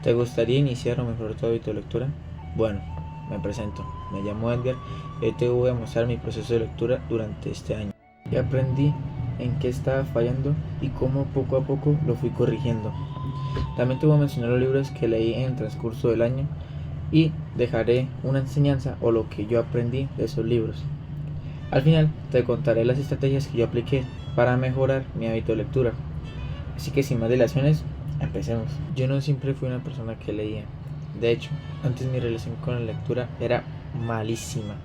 ¿Te gustaría iniciar o mejorar tu hábito de lectura? Bueno, me presento, me llamo Edgar y hoy te voy a mostrar mi proceso de lectura durante este año. Y aprendí en qué estaba fallando y cómo poco a poco lo fui corrigiendo. También te voy a mencionar los libros que leí en el transcurso del año y dejaré una enseñanza o lo que yo aprendí de esos libros. Al final te contaré las estrategias que yo apliqué para mejorar mi hábito de lectura. Así que sin más dilaciones, empecemos. Yo no siempre fui una persona que leía. De hecho, antes mi relación con la lectura era malísima.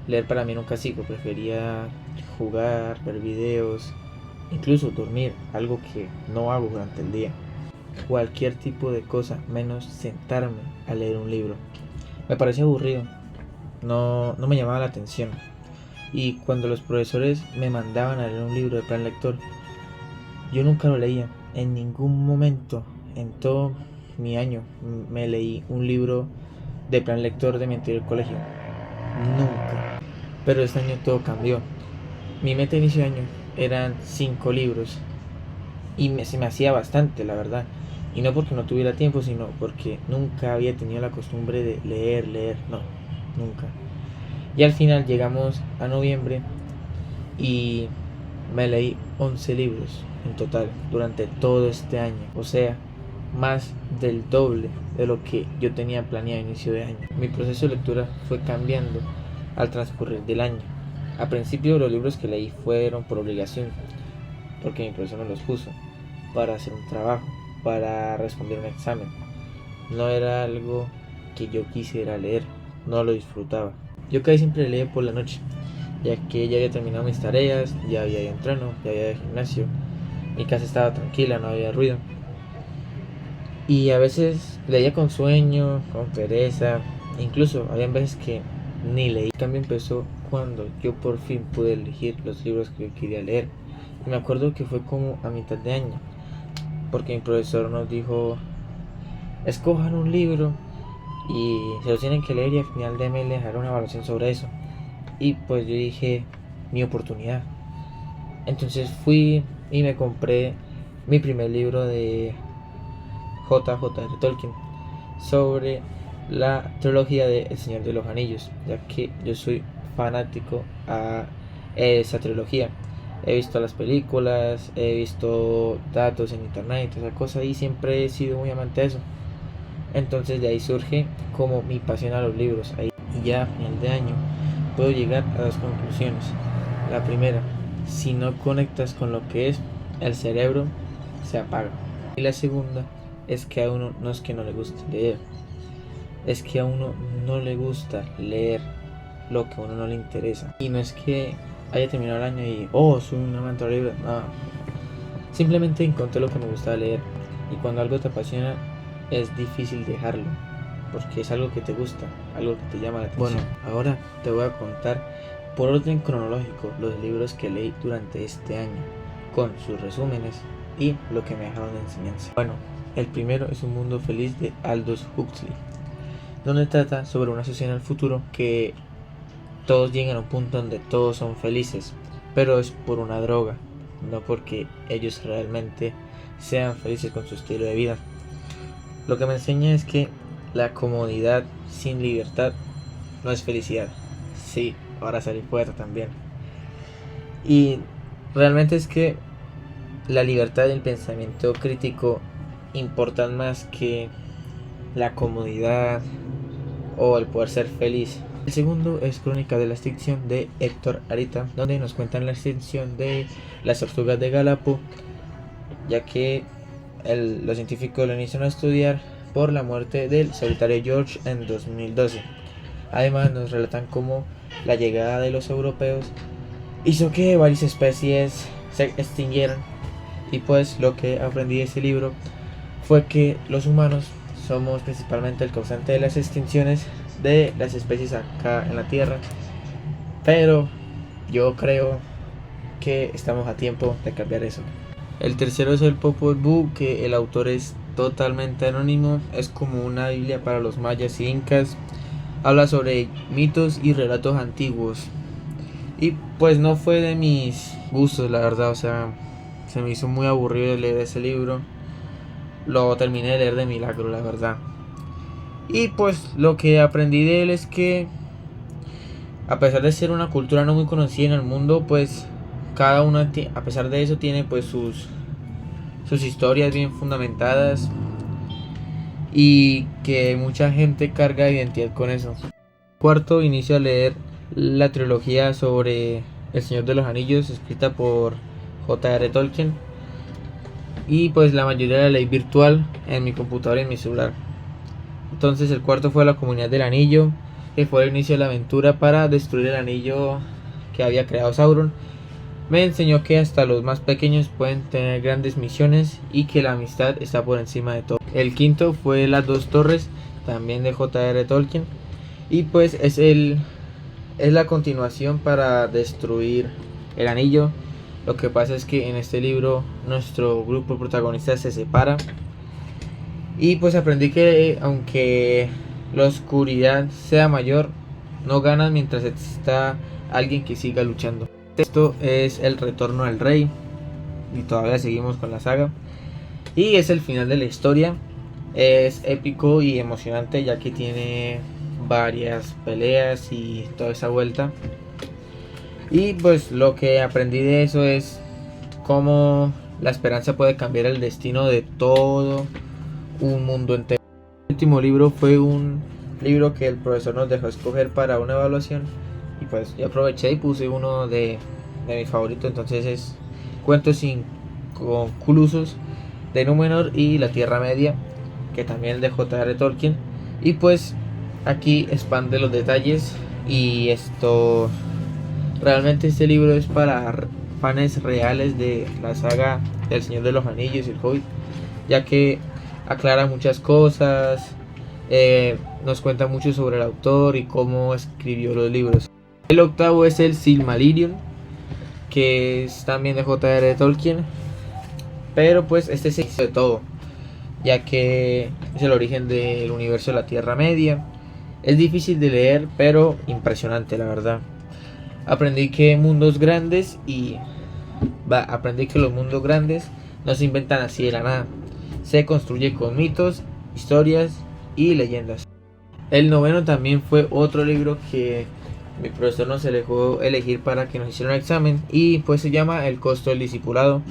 Leer para mí era un castigo, prefería jugar, ver videos, incluso dormir, algo que no hago durante el día. Cualquier tipo de cosa, menos sentarme a leer un libro. Me parecía aburrido, no me llamaba la atención. Y cuando los profesores me mandaban a leer un libro de plan lector, yo nunca lo leía. En ningún momento, en todo mi año, me leí un libro de plan lector de mi anterior colegio. Nunca. Pero este año todo cambió. Mi meta de inicio de año eran 5 libros. Y se me hacía bastante, la verdad. Y no porque no tuviera tiempo, sino porque nunca había tenido la costumbre de leer. No, nunca. Y al final llegamos a noviembre y me leí 11 libros en total durante todo este año. O sea, más del doble de lo que yo tenía planeado a inicio de año. Mi proceso de lectura fue cambiando al transcurrir del año. Al principio los libros que leí fueron por obligación, porque mi profesor me los puso, para hacer un trabajo, para responder un examen. No era algo que yo quisiera leer, no lo disfrutaba. Yo casi siempre leía por la noche, ya que ya había terminado mis tareas, ya había ido a entreno, ya había ido al gimnasio, mi casa estaba tranquila, no había ruido. Y a veces leía con sueño, con pereza, incluso había veces que ni leí. El cambio empezó cuando yo por fin pude elegir los libros que yo quería leer. Y me acuerdo que fue como a mitad de año, porque mi profesor nos dijo, escojan un libro y se lo tienen que leer y al final de mes les haré una evaluación sobre eso. Y pues yo dije, mi oportunidad. Entonces fui y me compré mi primer libro de J.J.R. Tolkien sobre la trilogía de El Señor de los Anillos, ya que yo soy fanático a esa trilogía. He visto las películas, he visto datos en internet y toda esa cosa y siempre he sido muy amante de eso. Entonces de ahí surge como mi pasión a los libros. Ahí, y ya a final de año puedo llegar a dos conclusiones. La primera, si no conectas con lo que es, el cerebro se apaga. Y la segunda es que a uno no es que no le guste leer, es que a uno no le gusta leer lo que a uno no le interesa. Y no es que haya terminado el año y soy un amante de libros, no. Simplemente encontré lo que me gusta leer. Y cuando algo te apasiona es difícil dejarlo, porque es algo que te gusta, algo que te llama la atención. Bueno, ahora te voy a contar por orden cronológico los libros que leí durante este año, con sus resúmenes y lo que me dejaron de enseñanza. Bueno, el primero es Un Mundo Feliz de Aldous Huxley, donde trata sobre una sociedad en el futuro que todos llegan a un punto donde todos son felices, pero es por una droga, no porque ellos realmente sean felices con su estilo de vida. Lo que me enseña es que la comodidad sin libertad no es felicidad. Sí, ahora salí poeta también. Y realmente es que la libertad del pensamiento crítico importan más que la comodidad o el poder ser feliz. El segundo es Crónica de la Extinción de Héctor Arita, donde nos cuentan la extinción de las tortugas de Galápagos, ya que los científicos lo iniciaron a estudiar por la muerte del solitario George en 2012. Además nos relatan cómo la llegada de los europeos hizo que varias especies se extinguieran. Y pues lo que aprendí de ese libro fue que los humanos somos principalmente el causante de las extinciones de las especies acá en la Tierra, pero yo creo que estamos a tiempo de cambiar eso. El tercero es el Popol Vuh, que el autor es totalmente anónimo, es como una biblia para los mayas y incas, habla sobre mitos y relatos antiguos y pues no fue de mis gustos, la verdad, o sea, se me hizo muy aburrido leer ese libro. lo terminé de leer de milagro, la verdad. Y pues lo que aprendí de él es que, a pesar de ser una cultura no muy conocida en el mundo, pues cada una, a pesar de eso, tiene pues sus historias bien fundamentadas y que mucha gente carga identidad con eso. Cuarto, inicio a leer la trilogía sobre El Señor de los Anillos, escrita por J.R. Tolkien, y pues la mayoría la leí virtual en mi computadora y en mi celular. Entonces el cuarto fue La Comunidad del Anillo, que fue el inicio de la aventura para destruir el anillo que había creado Sauron. Me enseñó que hasta los más pequeños pueden tener grandes misiones y que la amistad está por encima de todo. El quinto fue Las Dos Torres, también de J.R. Tolkien, y pues es la continuación para destruir el anillo. Lo que pasa es que en este libro nuestro grupo protagonista se separa, y pues aprendí que aunque la oscuridad sea mayor, no ganan mientras exista alguien que siga luchando. Esto es El Retorno del Rey y todavía seguimos con la saga, y es el final de la historia. Es épico y emocionante ya que tiene varias peleas y toda esa vuelta. Y pues lo que aprendí de eso es cómo la esperanza puede cambiar el destino de todo un mundo entero. El último libro fue un libro que el profesor nos dejó escoger para una evaluación, y pues yo aproveché y puse uno de mis favoritos. Entonces es Cuentos Inconclusos de Númenor y La Tierra Media, que también es de J.R. Tolkien. Y pues aquí expande los detalles, y esto realmente este libro es para fans reales de la saga del Señor de los Anillos y el Hobbit, ya que aclara muchas cosas, nos cuenta mucho sobre el autor y cómo escribió los libros. El octavo es el Silmarillion, que es también de J.R. Tolkien, pero pues este se hizo de todo, ya que es el origen del universo de la Tierra Media. Es difícil de leer, pero impresionante, la verdad. Aprendí que los mundos grandes no se inventan así de la nada. Se construye con mitos, historias y leyendas. El noveno también fue otro libro que mi profesor nos dejó elegir para que nos hiciera un examen, y pues se llama El Costo del Discipulado,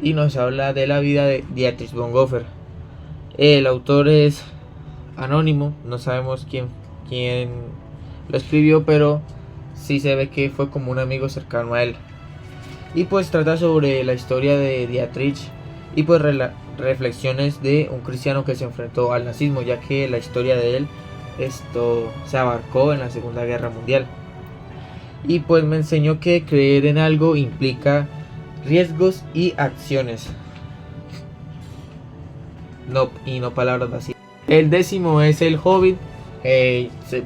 y nos habla de la vida de Dietrich Bonhoeffer. El autor es anónimo, no sabemos quién lo escribió, pero sí se ve que fue como un amigo cercano a él. Y pues trata sobre la historia de Dietrich y pues reflexiones de un cristiano que se enfrentó al nazismo, ya que la historia de él se abarcó en la Segunda Guerra Mundial. Y pues me enseñó que creer en algo implica riesgos y acciones, no palabras vacías. El décimo es El Hobbit.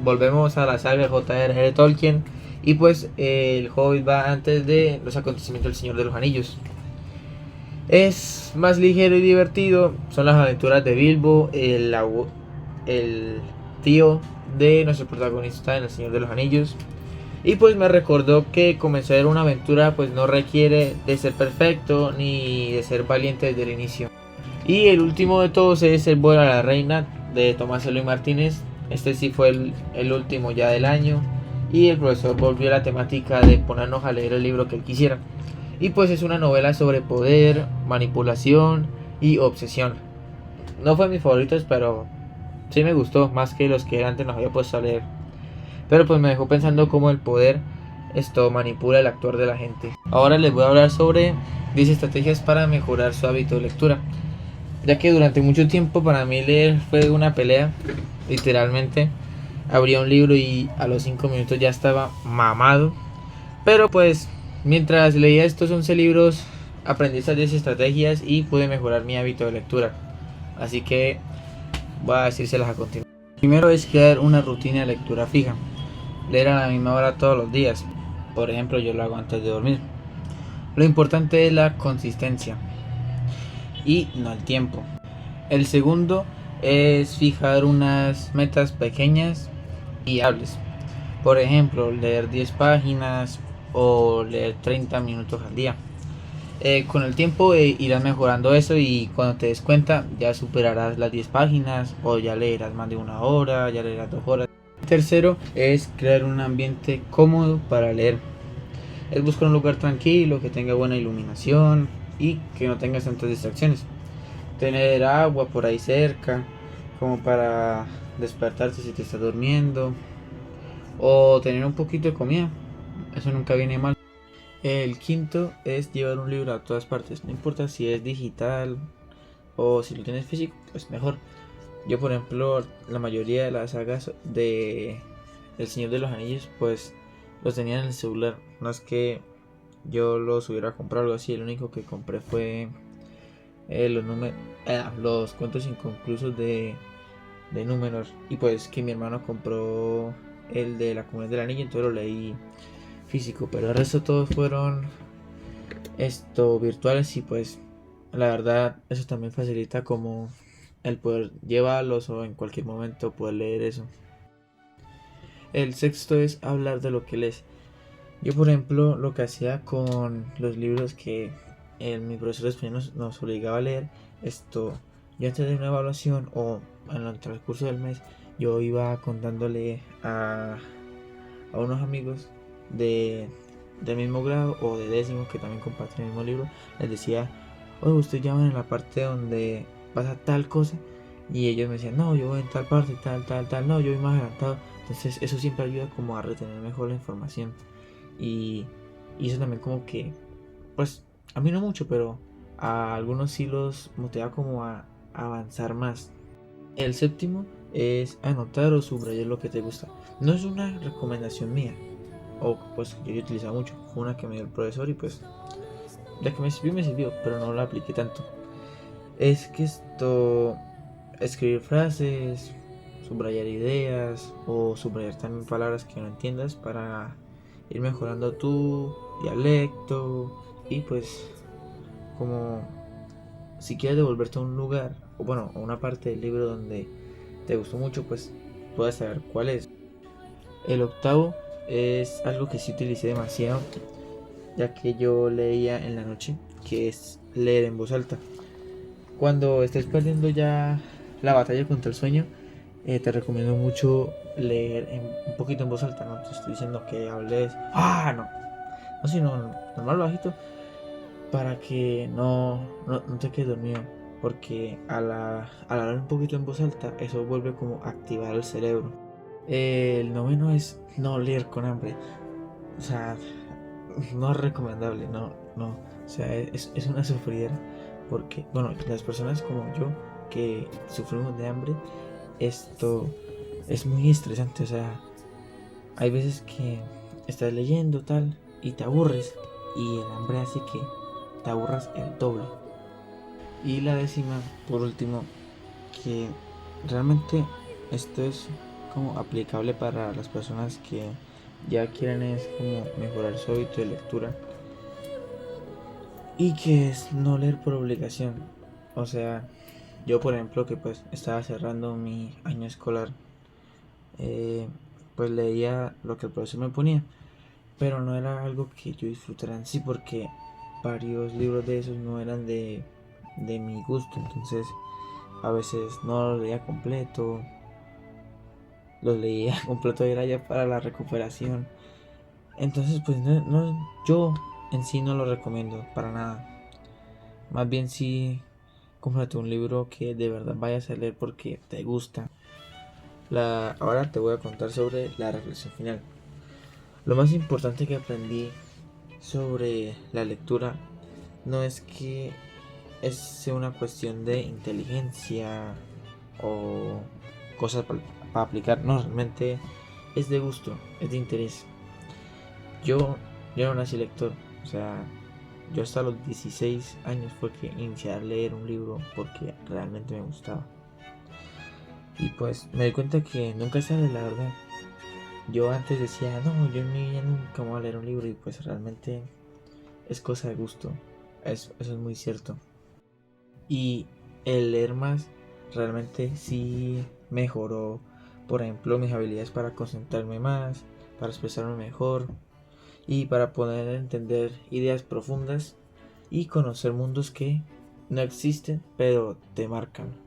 Volvemos a la saga de J.R.R. Tolkien, y pues el Hobbit va antes de los acontecimientos del Señor de los Anillos. Es más ligero y divertido. Son las aventuras de Bilbo, el tío de nuestro protagonista en El Señor de los Anillos. Y pues me recordó que comenzar una aventura pues no requiere de ser perfecto ni de ser valiente desde el inicio. Y el último de todos es El vuelo a la reina, de Tomás Eloy Martínez. Este sí fue el último ya del año, y el profesor volvió a la temática de ponernos a leer el libro que él quisiera. Y pues es una novela sobre poder, manipulación y obsesión. No fue de mis favoritos, pero sí me gustó más que los que antes nos había puesto a leer. Pero pues me dejó pensando cómo el poder manipula el actuar de la gente. Ahora les voy a hablar sobre 10 estrategias para mejorar su hábito de lectura, ya que durante mucho tiempo para mí leer fue una pelea. Literalmente abría un libro y a los 5 minutos ya estaba mamado. Pero pues mientras leía estos 11 libros aprendí estas 10 estrategias y pude mejorar mi hábito de lectura. Así que voy a decírselas a continuación. Primero es crear una rutina de lectura fija. Leer a la misma hora todos los días. Por ejemplo, yo lo hago antes de dormir. Lo importante es la consistencia y no el tiempo. El segundo es fijar unas metas pequeñas y hables. Por ejemplo, leer 10 páginas o leer 30 minutos al día. Con el tiempo irás mejorando eso y cuando te des cuenta ya superarás las 10 páginas o ya leerás más de una hora, ya leerás 2 horas. Tercero es crear un ambiente cómodo para leer. Es buscar un lugar tranquilo, que tenga buena iluminación y que no tengas tantas distracciones. Tener agua por ahí cerca, como para despertarte si te estás durmiendo. O tener un poquito de comida, eso nunca viene mal. El quinto es llevar un libro a todas partes, no importa si es digital o si lo tienes físico, pues mejor. Yo por ejemplo, la mayoría de las sagas de El Señor de los Anillos, pues los tenía en el celular. No es que yo los hubiera comprado algo así, el único que compré fue los cuentos inconclusos de Númenor. Y pues que mi hermano compró el de la Comunidad del Anillo, entonces lo leí físico. Pero el resto todos fueron virtuales y pues la verdad eso también facilita como el poder llevarlos o en cualquier momento poder leer eso. El sexto es hablar de lo que lees. Yo por ejemplo lo que hacía con los libros que mi profesor de español nos obligaba a leer, yo antes de una evaluación o en el transcurso del mes yo iba contándole a unos amigos de, del mismo grado o de décimo que también comparten el mismo libro, les decía, oye, usted ya van en la parte donde pasa tal cosa, y ellos me decían, no, yo voy en tal parte, tal, no, yo voy más adelantado. Entonces eso siempre ayuda como a retener mejor la información y, y eso también como que, pues a mí no mucho, pero a algunos sí los motiva como a avanzar más. El séptimo es anotar o subrayar lo que te gusta. No es una recomendación mía, o pues que yo he utilizado mucho. Fue una que me dio el profesor y pues la que me sirvió, pero no la apliqué tanto. Es que escribir frases, subrayar ideas o subrayar también palabras que no entiendas para ir mejorando tu dialecto y pues como si quieres devolverte a un lugar o bueno, a una parte del libro donde te gustó mucho, pues puedas saber cuál es. El octavo es algo que sí utilicé demasiado, ya que yo leía en la noche, que es leer en voz alta. Cuando estés perdiendo ya la batalla contra el sueño, te recomiendo mucho leer un poquito en voz alta, no te estoy diciendo que hables, no, sino normal bajito, para que no te quedes dormido, porque al hablar un poquito en voz alta, eso vuelve como a activar el cerebro. El noveno es no leer con hambre. O sea, no es recomendable, no. O sea, es una sufridera. Porque, bueno, las personas como yo que sufrimos de hambre, esto es muy estresante. O sea, hay veces que estás leyendo tal y te aburres. Y el hambre hace que te aburras el doble. Y la décima, por último, que realmente esto es como aplicable para las personas que ya quieren es como mejorar su hábito de lectura y que es no leer por obligación. O sea, yo por ejemplo que pues estaba cerrando mi año escolar, eh, pues leía lo que el profesor me ponía, pero no era algo que yo disfrutara en sí porque varios libros de esos no eran de mi gusto, entonces a veces no lo leía completo, los leía completo y era ya para la recuperación. Entonces, pues yo en sí no lo recomiendo para nada. Más bien sí, cómprate un libro que de verdad vayas a leer porque te gusta. Ahora te voy a contar sobre la reflexión final. Lo más importante que aprendí sobre la lectura no es que sea una cuestión de inteligencia o cosas para aplicar. No, realmente es de gusto, es de interés. Yo, yo no nací lector, o sea, yo hasta los 16 años fue que inicié a leer un libro porque realmente me gustaba. Y pues me di cuenta que nunca es tarde, la verdad. Yo antes decía, no, yo en mi vida nunca voy a leer un libro y pues realmente es cosa de gusto. Eso es muy cierto. Y el leer más realmente sí mejoró, por ejemplo, mis habilidades para concentrarme más, para expresarme mejor y para poder entender ideas profundas y conocer mundos que no existen pero te marcan.